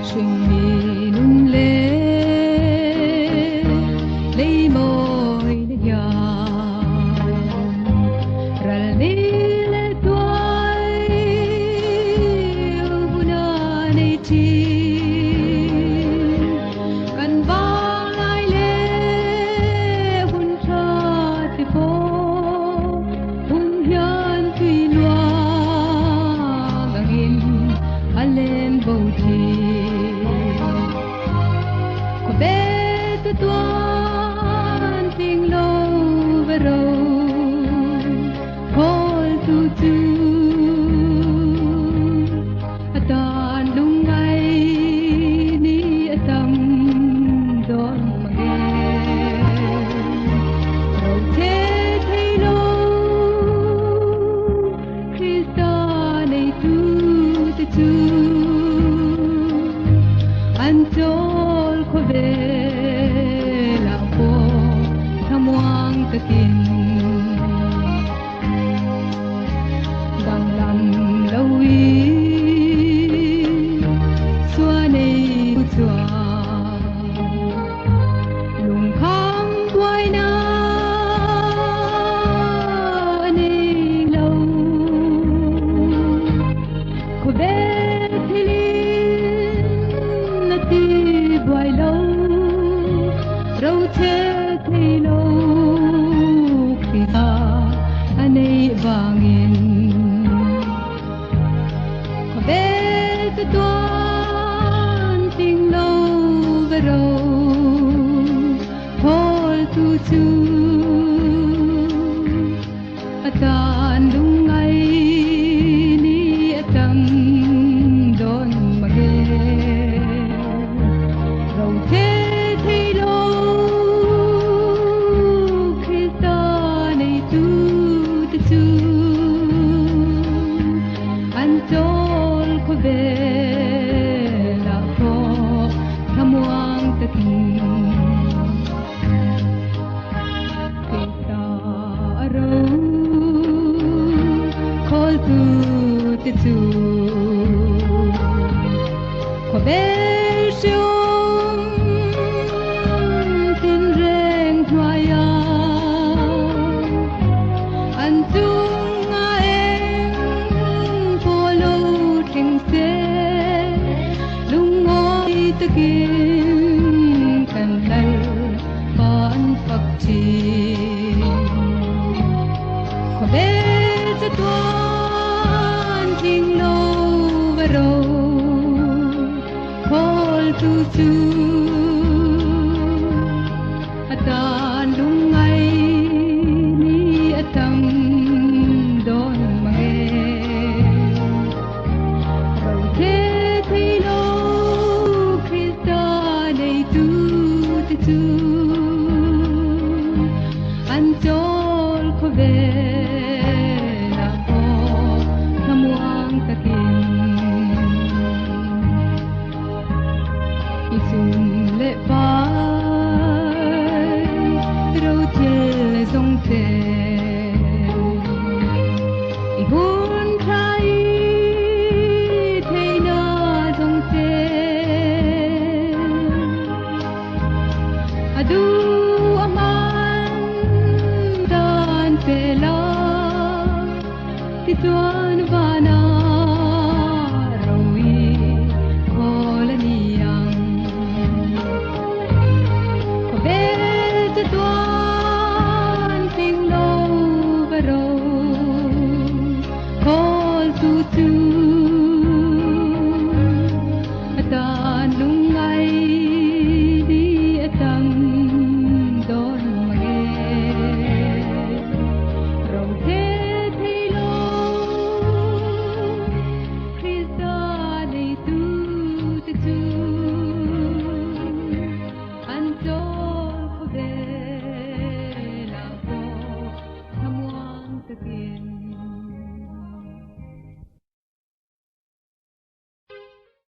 Singin le lei moi na ya ral ni le tuai buna nei ti kan ba lai le hun cha ti po hun hian tui lua ngin alem bo ti tuan ting lo vero hol tu atan lungai ni atam don mage ro te thei lo Krista nei tu te tu antol ko ve takin dang lam lawi xua nei chua lung kham tuai na nei lâu ko be thilin na ti buai lâu râu che thei lâu anei bangin ko be tuan ting lo vero hol tu atan lungai ni atam don mage rau te thei lo antol ko be la ko kamuang takin kita aro kol tu ko be siung tin reng hoaya antung takin kan lal ban phak chi ko be za tuan ting lo vero hol tu